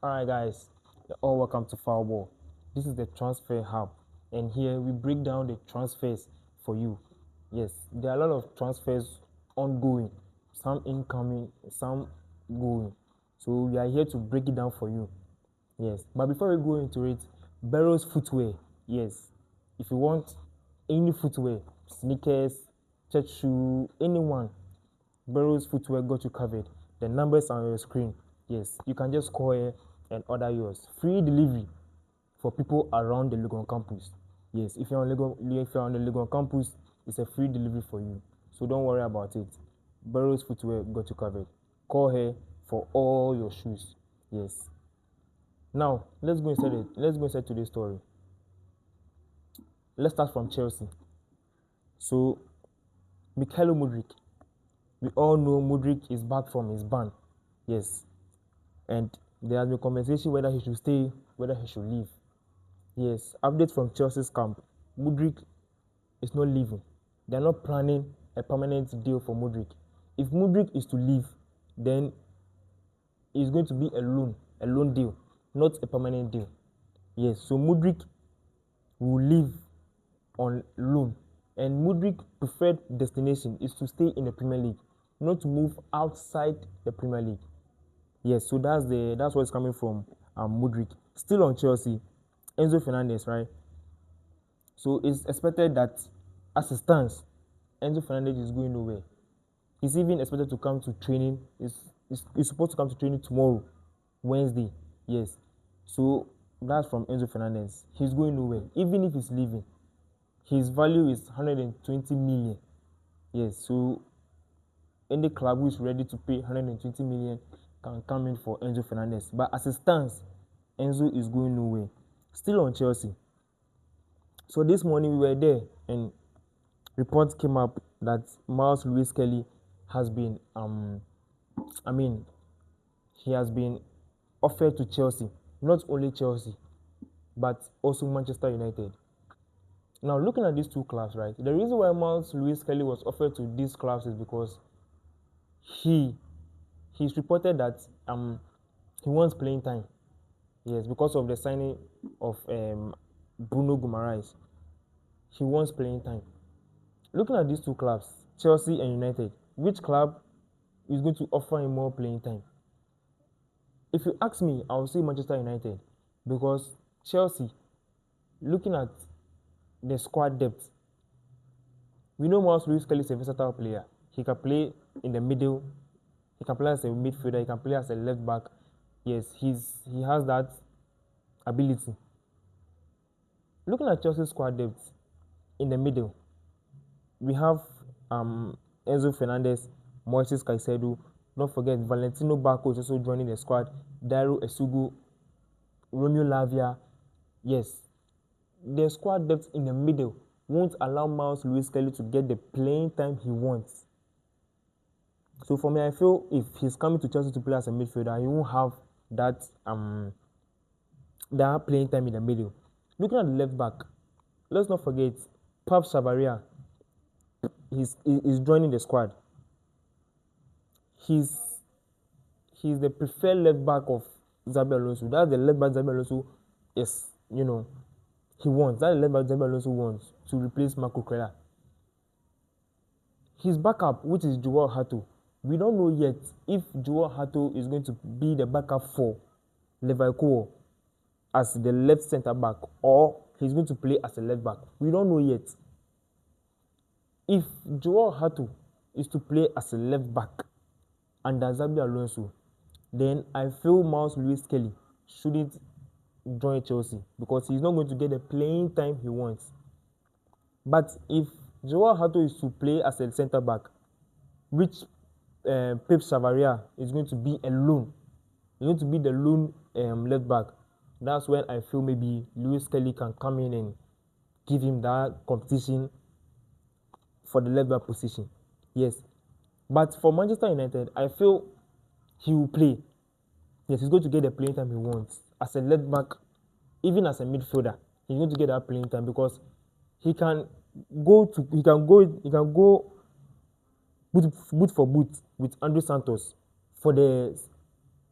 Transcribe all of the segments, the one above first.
Alright, guys, you're all welcome to Foulball. This is the transfer hub, and here we break down the transfers for you. Yes, there are a lot of transfers ongoing, some incoming, some going. So we are here to break it down for you. Yes, but before we go into it, Barrow's footwear. Yes, if you want any footwear, sneakers, church shoe, anyone, Barrow's footwear got you covered. The numbers are on your screen. Yes, you can just call here and order yours. Free delivery for people around the Legon campus. Yes, if you're on the Legon campus, it's a free delivery for you. So don't worry about it. Barrow's footwear got you covered. Call her for all your shoes. Yes. Now let's go inside it. Let's go inside today's story. Let's start from Chelsea. So Mikhailo Mudryk. We all know Mudryk is back from his ban. Yes. And there has been conversation whether he should stay, whether he should leave. Yes, update from Chelsea's camp. Mudryk is not leaving. They are not planning a permanent deal for Mudryk. If Mudryk is to leave, then it's going to be a loan deal, not a permanent deal. Yes, so Mudryk will leave on loan. And Mudryk's preferred destination is to stay in the Premier League, not to move outside the Premier League. Yes, so that's where it's coming from. Mudryk still on Chelsea. Enzo Fernandez, right? So it's expected that as it stands, Enzo Fernandez is going nowhere. He's even expected to come to training. He's supposed to come to training tomorrow, Wednesday. Yes. So that's from Enzo Fernandez. He's going nowhere. Even if he's leaving, his value is 120 million. Yes. So any club who is ready to pay 120 million can come in for Enzo Fernandez. But as it stands, Enzo is going nowhere. Still on Chelsea. So this morning we were there and reports came up that Miles Lewis Kelly has been he has been offered to Chelsea. Not only Chelsea, but also Manchester United. Now looking at these two clubs, right? The reason why Miles Lewis Kelly was offered to these clubs is because he's reported that he wants playing time. Yes, because of the signing of Bruno Guimaraes. He wants playing time. Looking at these two clubs, Chelsea and United, which club is going to offer him more playing time? If you ask me, I will say Manchester United, because Chelsea, looking at the squad depth, we know Miles Lewis Kelly is a versatile player. He can play in the middle, he can play as a midfielder, he can play as a left back. Yes, he has that ability. Looking at Chelsea's squad depth in the middle, we have Enzo Fernandez, Moises Caicedo. Don't forget Valentino Barco is also joining the squad. Dairo Esugu, Romeo Lavia. Yes, the squad depth in the middle won't allow Miles Lewis Kelly to get the playing time he wants. So for me, I feel if he's coming to Chelsea to play as a midfielder, he won't have that playing time in the middle. Looking at the left back, let's not forget Pep Chavaria. He's joining the squad. He's the preferred left back of Xabi Alonso. That's the left back Xabi Alonso he wants. That's the left back Xabi Alonso wants to replace Marco Cuellar. His backup, which is Joao Hato, we don't know yet if Joao Hato is going to be the backup for Leverkusen as the left centre back or he's going to play as a left back. We don't know yet. If Joao Hato is to play as a left back under Xabi Alonso, then I feel Miles Lewis Kelly shouldn't join Chelsea because he's not going to get the playing time he wants. But if Joao Hato is to play as a centre back, which Pep Chavaria is going to be a lone, he's going to be the lone left back, that's when I feel maybe Lewis Kelly can come in and give him that competition for the left back position. Yes. But for Manchester United, I feel he will play. Yes, he's going to get the playing time he wants. As a left back, even as a midfielder, he's going to get that playing time because he can go boot for boot with Andre Santos for the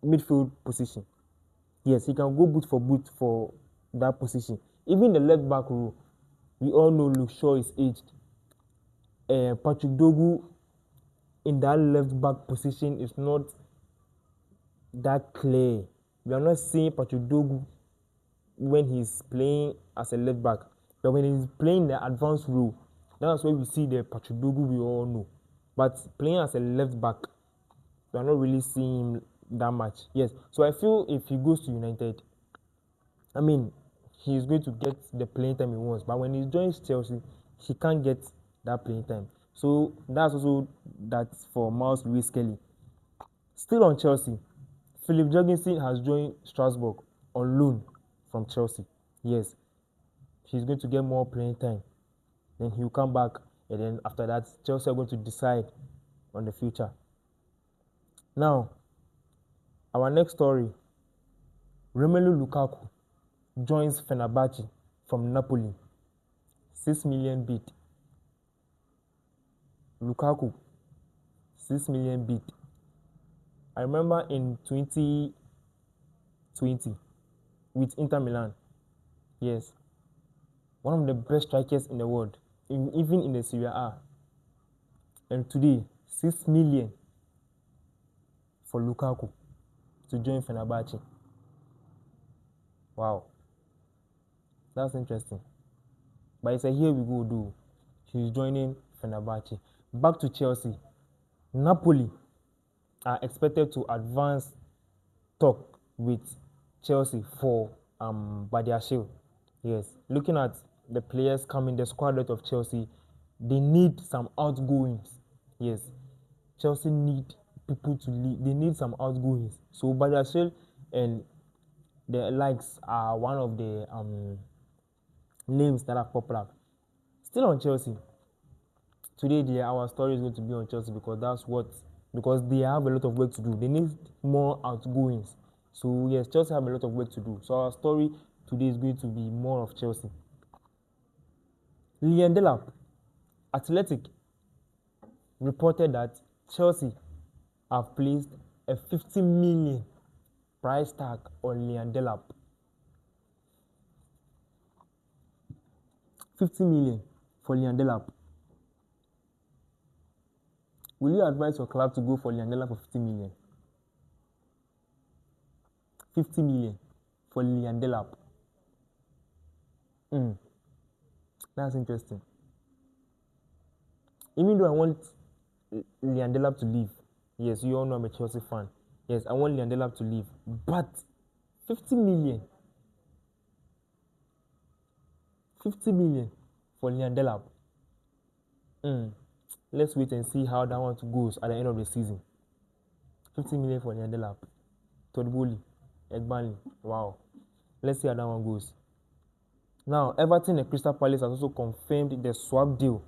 midfield position. Yes, he can go boot for that position. Even the left back role, we all know Luke Shaw is aged. Patrick Dogu in that left back position is not that clear. We are not seeing Patrick Dogu when he's playing as a left back, but when he's playing the advanced role, that's where we see the Patrick Dogu we all know. But playing as a left back, we are not really seeing him that much. Yes, so I feel if he goes to United, I mean, he's going to get the playing time he wants. But when he joins Chelsea, he can't get that playing time. So that's also that's for Miles Lewis Kelly. Still on Chelsea, Philip Jorgensen has joined Strasbourg on loan from Chelsea. Yes, he's going to get more playing time. Then he'll come back, and then after that, Chelsea are going to decide on the future. Now, our next story, Romelu Lukaku joins Fenerbahce from Napoli. 6 million bid. Lukaku, 6 million bid. I remember in 2020 with Inter Milan. Yes, one of the best strikers in the world, even in the Serie A. And today, 6 million for Lukaku to join Fenerbahce. Wow, that's interesting. But it's a here we go do. He's joining Fenerbahce. Back to Chelsea. Napoli are expected to advance talk with Chelsea for Badiashile. Yes, looking at the players coming, the squad of Chelsea, they need some outgoings. Yes, Chelsea need people to lead. They need some outgoings. So Badiashile and the likes are one of the names that are popular. Still on Chelsea. Today, our story is going to be on Chelsea because they have a lot of work to do. They need more outgoings. So yes, Chelsea have a lot of work to do. So our story today is going to be more of Chelsea. Liam Delap, Athletic, reported that Chelsea have placed a 50 million price tag on Liam Delap. 50 million for Liam Delap. Will you advise your club to go for Liam Delap for 50 million? 50 million for Liam Delap. That's interesting. Even though I want Liam Delap to leave, yes, you all know I'm a Chelsea fan. Yes, I want Liam Delap to leave, but 50 million. 50 million for Liam Delap. Let's wait and see how that one goes at the end of the season. 50 million for Liam Delap. Todd Bowley, Egbanli. Wow. Let's see how that one goes. Now, Everton and Crystal Palace has also confirmed the swap deal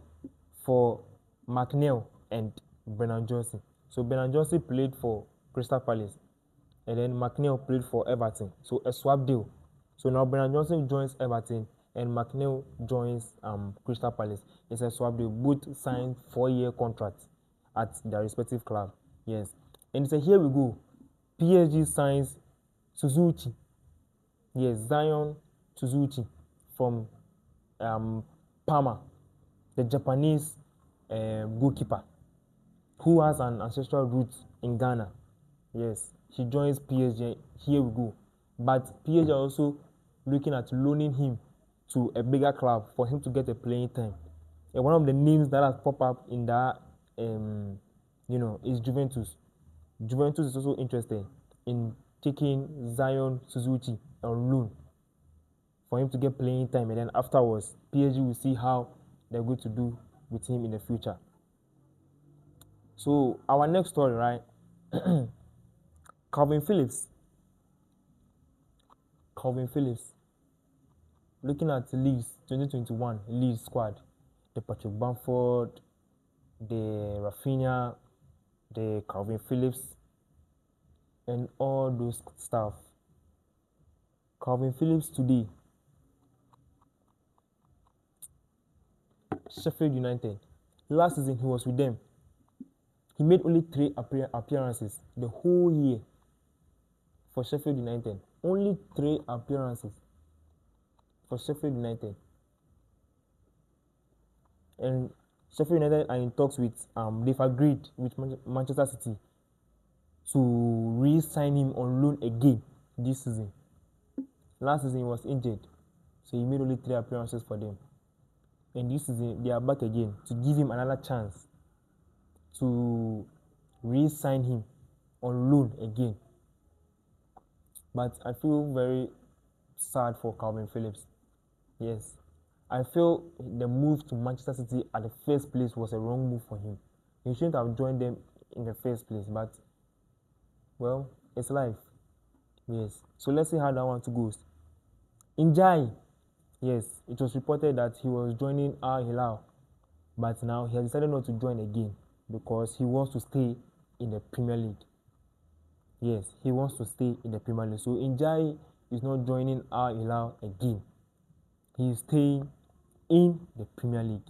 for McNeil and Brennan Johnson. So Brennan Johnson played for Crystal Palace, and then McNeil played for Everton. So a swap deal. So now Brennan Johnson joins Everton, and McNeil joins Crystal Palace. It's a swap deal. Both signed 4-year contracts at their respective club. Yes, and it's a here we go. PSG signs Suzuki. Yes, Zion Suzuki from Parma, the Japanese goalkeeper who has an ancestral root in Ghana. Yes, he joins PSG. Here we go. But PSG are also looking at loaning him to a bigger club for him to get a playing time. And one of the names that has popped up in that, is Juventus. Juventus is also interested in taking Zion Suzuki on loan for him to get playing time, and then afterwards, PSG will see how they're going to do with him in the future. So our next story, right? Calvin Phillips. Looking at Leeds 2021 Leeds squad, the Patrick Bamford, the Rafinha, the Calvin Phillips, and all those stuff. Calvin Phillips today, Sheffield United. Last season he was with them. He made only 3 appearances the whole year for Sheffield United. only 3 appearances for Sheffield United. And Sheffield United are in talks with, they've agreed with Manchester City to re-sign him on loan again this season. Last season he was injured, so he made only 3 appearances for them. And this season they are back again to give him another chance to re-sign him on loan again. But I feel very sad for Calvin Phillips. Yes, I feel the move to Manchester City at the first place was a wrong move for him. He shouldn't have joined them in the first place, but well, it's life. Yes, so let's see how that one goes. Njai, yes, it was reported that he was joining Al Hilal, but now he has decided not to join again because he wants to stay in the Premier League. Yes, he wants to stay in the Premier League. So Njai is not joining Al Hilal again. He is staying in the Premier League.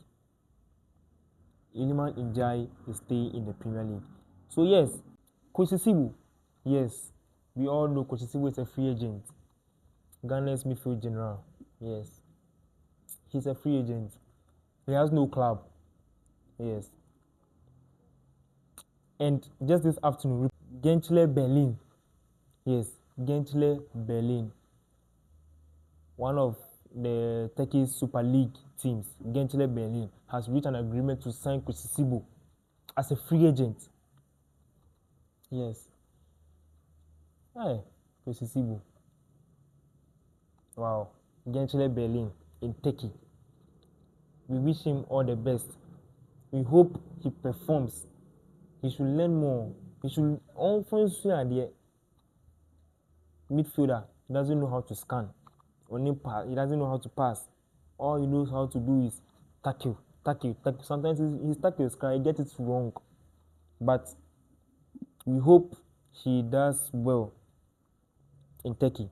Iliman Njai is staying in the Premier League. So yes, Kwesi Sibo, yes, we all know Kwesi Sibo is a free agent. Ghana's midfield general. Yes, he's a free agent. He has no club. Yes. And just this afternoon, Gentle Berlin. Yes, Gentle Berlin. One of the Turkish Super League teams, Gentle Berlin, has reached an agreement to sign Kwesi Sibo as a free agent. Yes. Hey, Kwesi Sibo. Wow. Gentle Berlin in Turkey. We wish him all the best. We hope he performs. He should learn more. He should often see at the midfielder. He doesn't know how to scan. He doesn't know how to pass. All he knows how to do is tackle. Sometimes his tackles can get it wrong. But we hope he does well in Turkey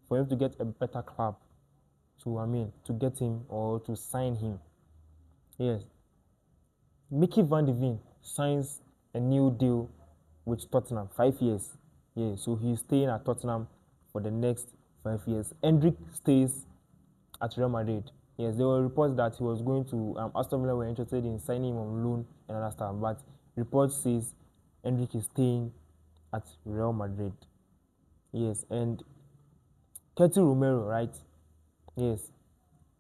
for him to get a better club. To get him or to sign him. Yes. Mickey Van de Ven signs a new deal with Tottenham, 5 years. Yeah, so he's staying at Tottenham for the next 5 years. Hendrick stays at Real Madrid. Yes, there were reports that he was going to Aston Villa were interested in signing him on loan and other stuff, but reports says Hendrick is staying at Real Madrid. Yes, and Ketty Romero, right? Yes,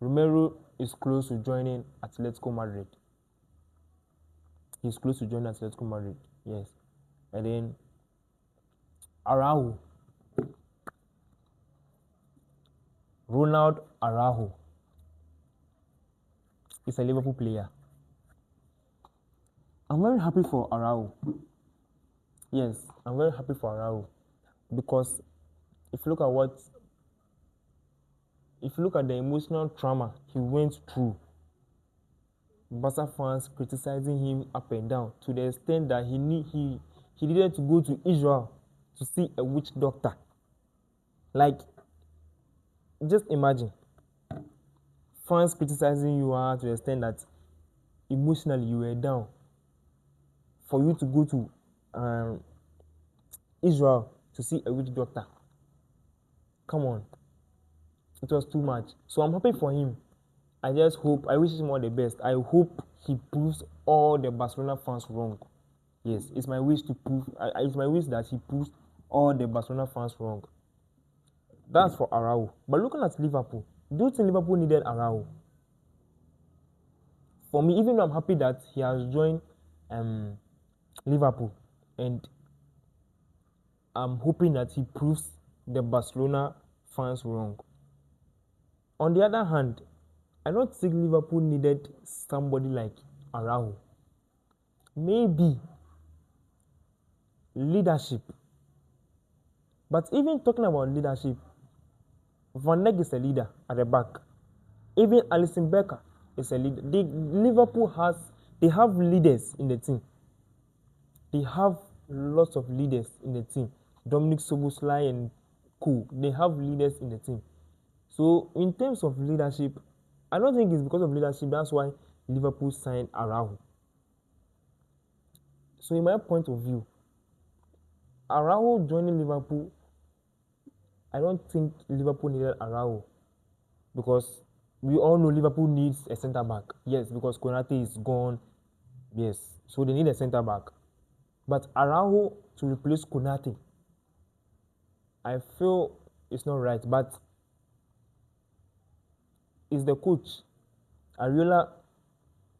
Romero is close to joining Atletico Madrid. He's close to joining Atletico Madrid. Yes, and then Araujo, Ronald Araujo, is a Liverpool player. I'm very happy for Araujo. Yes, I'm very happy for Araujo because if you look at the emotional trauma he went through, Barca fans criticizing him up and down to the extent that he needed to go to Israel to see a witch doctor. Like, just imagine fans criticizing you to the extent that emotionally you were down for you to go to Israel to see a witch doctor. Come on, it was too much. So I'm happy for him. I wish him all the best. I hope he proves all the Barcelona fans wrong. Yes, it's my wish that he proves all the Barcelona fans wrong. That's for Araujo. But looking at Liverpool, do you think Liverpool needed Araujo? For me, even though I'm happy that he has joined Liverpool, and I'm hoping that he proves the Barcelona fans wrong. On the other hand, I don't think Liverpool needed somebody like Araujo. Maybe leadership. But even talking about leadership, Van Dijk is a leader at the back. Even Alisson Becker is a leader. They have leaders in the team. They have lots of leaders in the team. Dominic Szoboszlai and Co. They have leaders in the team. So in terms of leadership, I don't think it's because of leadership. That's why Liverpool signed Araujo. So in my point of view, Araujo joining Liverpool I don't think Liverpool needed Araujo, because we all know Liverpool needs a centre back. Yes, because Konate is gone. Yes, so they need a centre back. But Araujo to replace Konate, I feel it's not right. But it's the coach. Ariola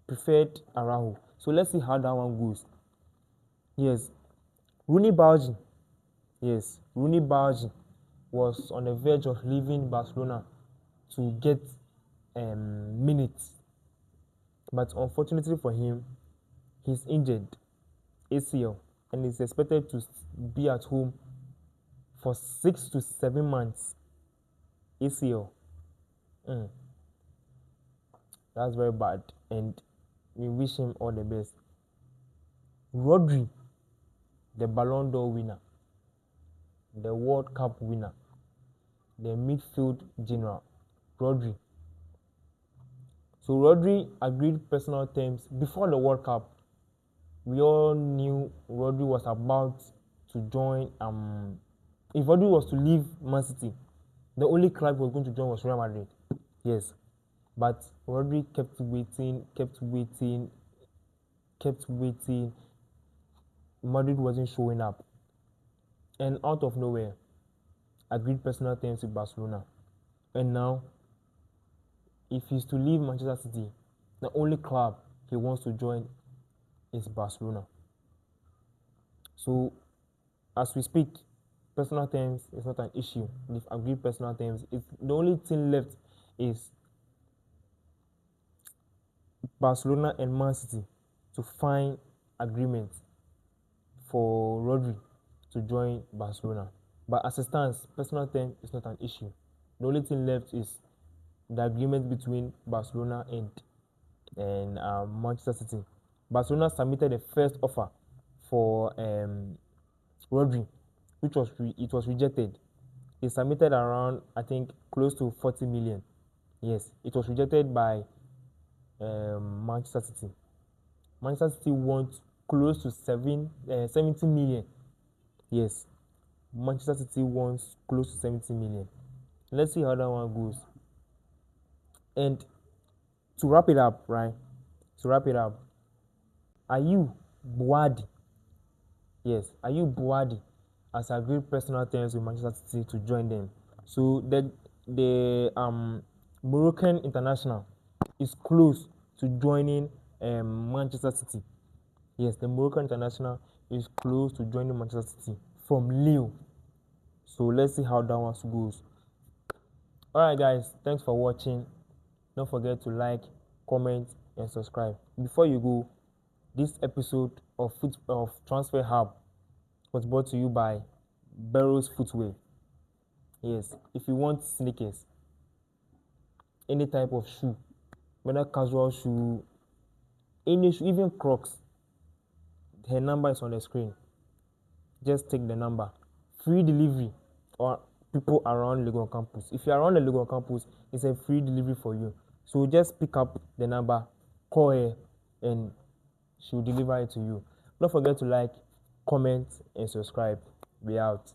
preferred Araujo. So let's see how that one goes. Yes, Rooney Bauji. Yes, Rooney Bauji was on the verge of leaving Barcelona to get minutes. But unfortunately for him, he's injured ACL and is expected to be at home for 6 to 7 months. ACL. That's very bad, and we wish him all the best. Rodri, the Ballon d'Or winner, the World Cup winner, the midfield general, Rodri. So Rodri agreed personal terms before the World Cup. We all knew Rodri was about to join. If Rodri was to leave Man City, the only club he was going to join was Real Madrid. Yes, but Rodri kept waiting. Madrid wasn't showing up, and out of nowhere, agreed personal terms with Barcelona. And now, if he's to leave Manchester City, the only club he wants to join is Barcelona. So, as we speak, personal terms is not an issue. They've agreed personal terms. The only thing left is Barcelona and Man City to find agreement for Rodri to join Barcelona. But as it stands, personal term is not an issue. The only thing left is the agreement between Barcelona and Manchester City. Barcelona submitted the first offer for Rodri, which was rejected. They submitted around, I think, close to 40 million. Yes, it was rejected by Manchester City. Manchester City wants close to 70 million. Yes, Manchester City wants close to 70 million. Let's see how that one goes. And to wrap it up, Ayew Buwadi, yes, Ayew Buwadi has agreed personal terms with Manchester City to join them. So the Moroccan international is close to joining Manchester City. Yes, the Moroccan international is close to joining Manchester City from Lille. So let's see how that one goes. Alright guys, thanks for watching. Don't forget to like, comment, and subscribe. Before you go, this episode of Transfer Hub was brought to you by Barrows Footwear. Yes, if you want sneakers, any type of shoe, whether casual shoe, any shoe, even Crocs, her number is on the screen. Just take the number. Free delivery or people around Legon campus. If you're around the Legon campus, it's a free delivery for you. So just pick up the number, call her, and she'll deliver it to you. Don't forget to like, comment, and subscribe. We out.